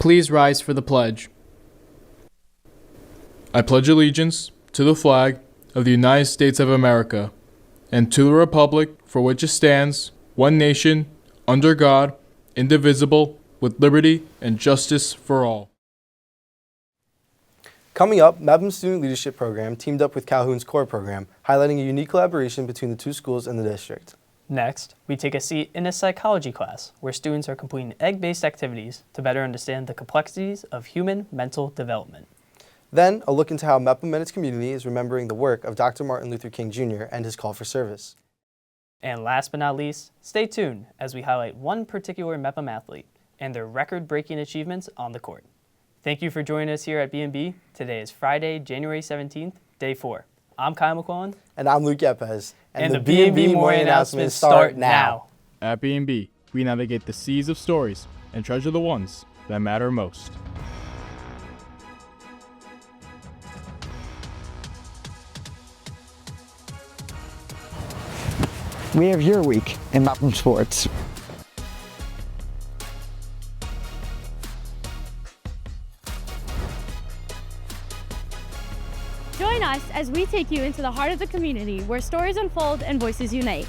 Please rise for the pledge. I pledge allegiance to the flag of the United States of America and to the republic for which it stands, one nation, under God, indivisible, with liberty and justice for all. Coming up, Mapham's Student Leadership Program teamed up with Calhoun's CORE program, highlighting a unique collaboration between the two schools and the district. Next, we take a seat in a psychology class where students are completing egg-based activities to better understand the complexities of human mental development. Then, a look into how Mepham and its community is remembering the work of Dr. Martin Luther King Jr. and his call for service. And last but not least, stay tuned as we highlight one particular Mepham athlete and their record-breaking achievements on the court. Thank you for joining us here at BMB. Today is Friday, January 17th, day 4. I'm Kyle McClellan. And I'm Luke Yepes. And the BMB morning announcements start now. At BMB, we navigate the seas of stories and treasure the ones that matter most. We have your week in Mepham sports. Join us as we take you into the heart of the community where stories unfold and voices unite.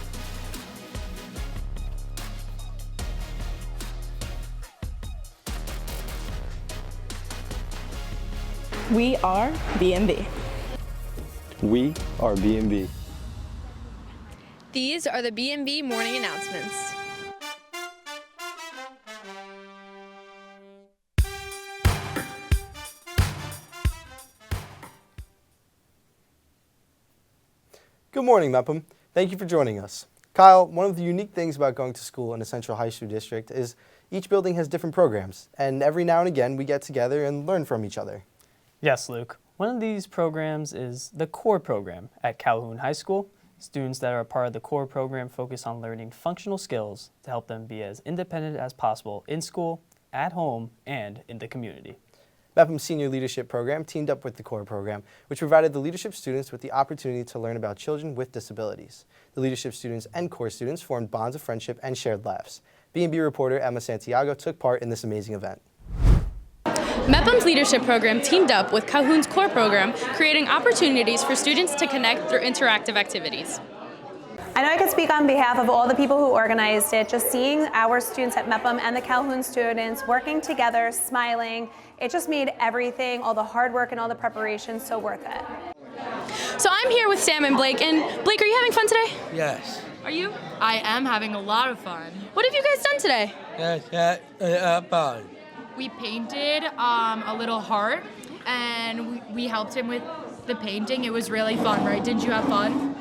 We are BMB. We are BMB. These are the BMB morning announcements. Good morning, Mepham. Thank you for joining us. Kyle, one of the unique things about going to school in a Central High School district is each building has different programs, and every now and again we get together and learn from each other. Yes, Luke. One of these programs is the CORE program at Calhoun High School. Students that are a part of the CORE program focus on learning functional skills to help them be as independent as possible in school, at home, and in the community. Mapham's Senior Leadership Program teamed up with the CORE program, which provided the leadership students with the opportunity to learn about children with disabilities. The leadership students and CORE students formed bonds of friendship and shared laughs. BMB reporter Emma Santiago took part in this amazing event. Mepham's Leadership Program teamed up with Calhoun's CORE program, creating opportunities for students to connect through interactive activities. I know I can speak on behalf of all the people who organized it. Just seeing our students at Mepham and the Calhoun students working together, smiling, it just made everything, all the hard work and all the preparation so worth it. So I'm here with Sam and Blake. And Blake, are you having fun today? Yes. Are you? I am having a lot of fun. What have you guys done today? Yes, fun. We painted a little heart, and we helped him with the painting. It was really fun, right? Didn't you have fun?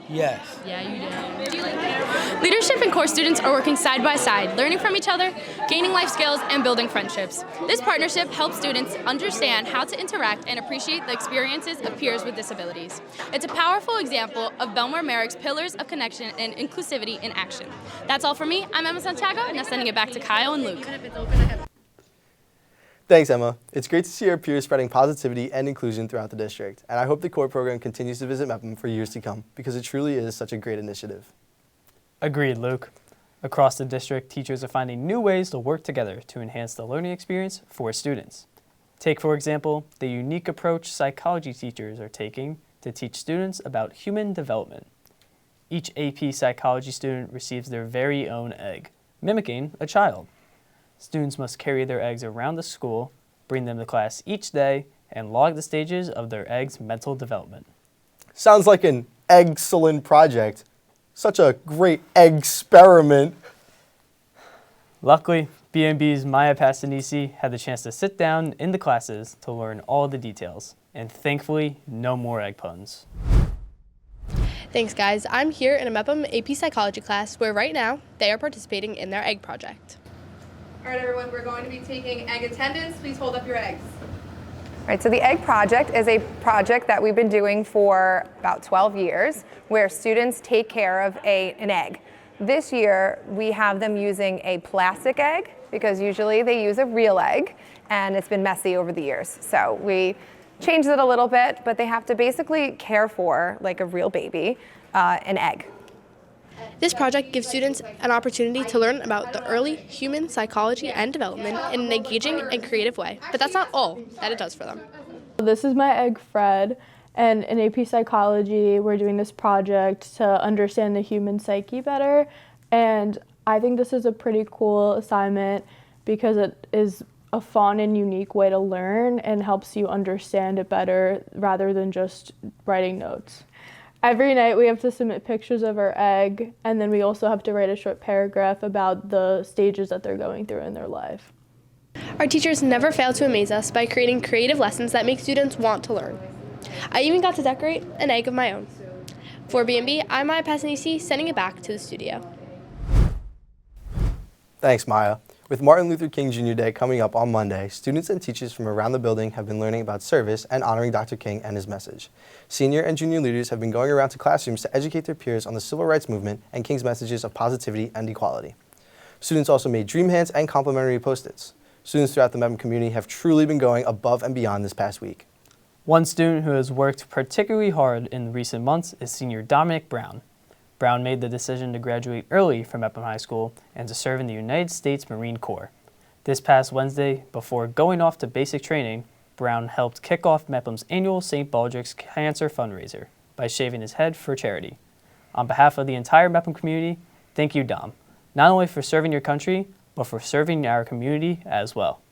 Yes. Yeah, you did. Do you like it? Leadership and CORE students are working side by side, learning from each other, gaining life skills, and building friendships. This partnership helps students understand how to interact and appreciate the experiences of peers with disabilities. It's a powerful example of Bellmore-Merrick's pillars of connection and inclusivity in action. That's all for me. I'm Emma Santiago, now sending it back to Kyle and Luke. Thanks, Emma. It's great to see our peers spreading positivity and inclusion throughout the district, and I hope the CORE program continues to visit Mepham for years to come, because it truly is such a great initiative. Agreed, Luke. Across the district, teachers are finding new ways to work together to enhance the learning experience for students. Take, for example, the unique approach psychology teachers are taking to teach students about human development. Each AP psychology student receives their very own egg, mimicking a child. Students must carry their eggs around the school, bring them to class each day, and log the stages of their egg's mental development. Sounds like an excellent project. Such a great experiment. Luckily, BMB's Maya Pastanisi had the chance to sit down in the classes to learn all the details, and thankfully, no more egg puns. Thanks, guys. I'm here in a Mepham AP Psychology class where right now they are participating in their egg project. All right, everyone, we're going to be taking egg attendance. Please hold up your eggs. All right, so the egg project is a project that we've been doing for about 12 years where students take care of an egg. This year, we have them using a plastic egg because usually they use a real egg, and it's been messy over the years. So we changed it a little bit, but they have to basically care for, like a real baby, an egg. This project gives students an opportunity to learn about the early human psychology and development in an engaging and creative way. But that's not all that it does for them. This is my egg Fred, and in AP Psychology we're doing this project to understand the human psyche better, and I think this is a pretty cool assignment because it is a fun and unique way to learn and helps you understand it better rather than just writing notes. Every night we have to submit pictures of our egg, and then we also have to write a short paragraph about the stages that they're going through in their life. Our teachers never fail to amaze us by creating creative lessons that make students want to learn. I even got to decorate an egg of my own. For BMB, I'm Maya Passanisi, sending it back to the studio. Thanks, Maya. With Martin Luther King Jr. Day coming up on Monday, students and teachers from around the building have been learning about service and honoring Dr. King and his message. Senior and junior leaders have been going around to classrooms to educate their peers on the civil rights movement and King's messages of positivity and equality. Students also made dream hands and complimentary Post-its. Students throughout the Mepham community have truly been going above and beyond this past week. One student who has worked particularly hard in recent months is senior Dominic Brown. Brown made the decision to graduate early from Mepham High School and to serve in the United States Marine Corps. This past Wednesday, before going off to basic training, Brown helped kick off Mepham's annual St. Baldrick's Cancer fundraiser by shaving his head for charity. On behalf of the entire Mepham community, thank you, Dom, not only for serving your country, but for serving our community as well.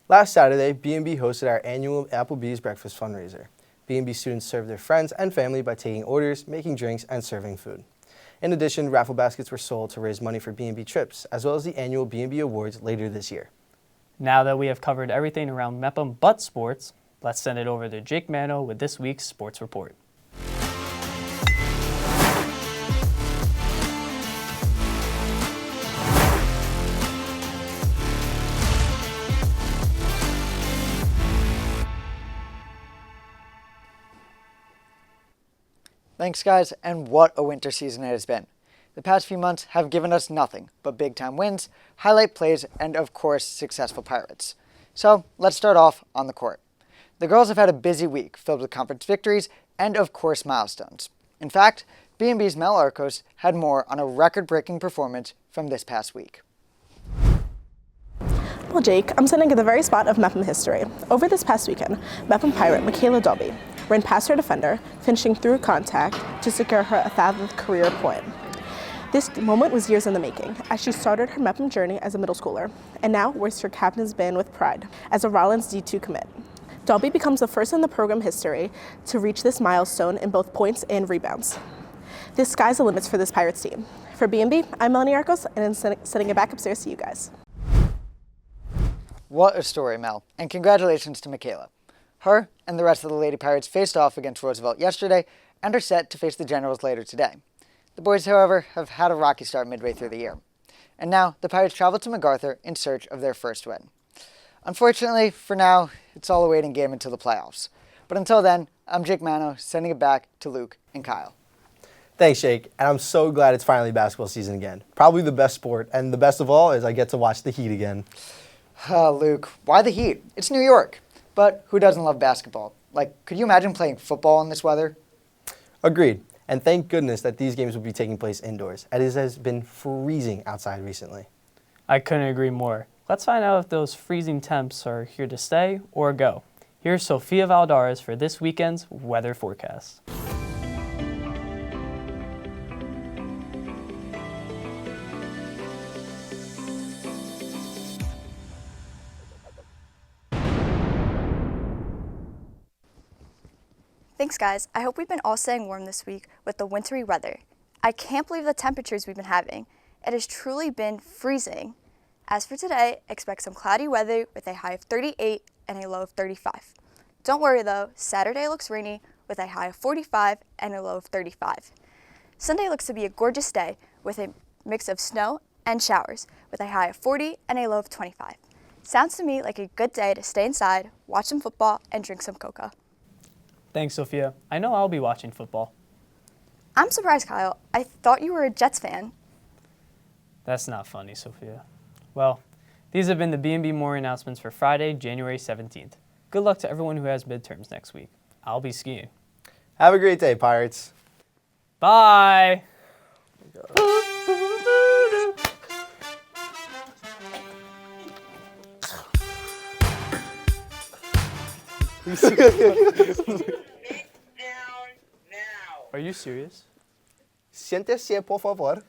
Last Saturday, BMB hosted our annual Applebee's Breakfast fundraiser. BMB students served their friends and family by taking orders, making drinks, and serving food. In addition, raffle baskets were sold to raise money for BMB trips, as well as the annual BMB Awards later this year. Now that we have covered everything around Mepham but sports, let's send it over to Jake Mano with this week's sports report. Thanks, guys, and what a winter season it has been. The past few months have given us nothing but big-time wins, highlight plays, and of course, successful Pirates. So let's start off on the court. The girls have had a busy week filled with conference victories and of course milestones. In fact, BMB's Mel Arcos had more on a record-breaking performance from this past week. Well, Jake, I'm standing at the very spot of Mepham history. Over this past weekend, Mepham Pirate Michaela Dolby ran past her defender, finishing through contact to secure her 1,000th career point. This moment was years in the making, as she started her Mepham journey as a middle schooler, and now wears her captain's band with pride as a Rollins D2 commit. Dolby becomes the first in the program history to reach this milestone in both points and rebounds. The sky's the limits for this Pirates team. For BMB, I'm Melanie Arcos, and I'm sending it back upstairs to you guys. What a story, Mel, and congratulations to Michaela. Her and the rest of the Lady Pirates faced off against Roosevelt yesterday and are set to face the Generals later today. The boys, however, have had a rocky start midway through the year. And now the Pirates travel to MacArthur in search of their first win. Unfortunately, for now, it's all a waiting game until the playoffs. But until then, I'm Jake Mano, sending it back to Luke and Kyle. Thanks, Jake, and I'm so glad it's finally basketball season again. Probably the best sport, and the best of all is I get to watch the Heat again. Luke, why the Heat? It's New York. But who doesn't love basketball? Like, could you imagine playing football in this weather? Agreed. And thank goodness that these games will be taking place indoors, as it has been freezing outside recently. I couldn't agree more. Let's find out if those freezing temps are here to stay or go. Here's Sophia Valdares for this weekend's weather forecast. Thanks, guys. I hope we've been all staying warm this week with the wintry weather. I can't believe the temperatures we've been having. It has truly been freezing. As for today, expect some cloudy weather with a high of 38 and a low of 35. Don't worry though, Saturday looks rainy with a high of 45 and a low of 35. Sunday looks to be a gorgeous day with a mix of snow and showers with a high of 40 and a low of 25. Sounds to me like a good day to stay inside, watch some football, and drink some coca. Thanks, Sophia. I know I'll be watching football. I'm surprised, Kyle. I thought you were a Jets fan. That's not funny, Sophia. Well, these have been the BMB Morning announcements for Friday, January 17th. Good luck to everyone who has midterms next week. I'll be skiing. Have a great day, Pirates. Bye! Are you serious? Siéntese, por favor.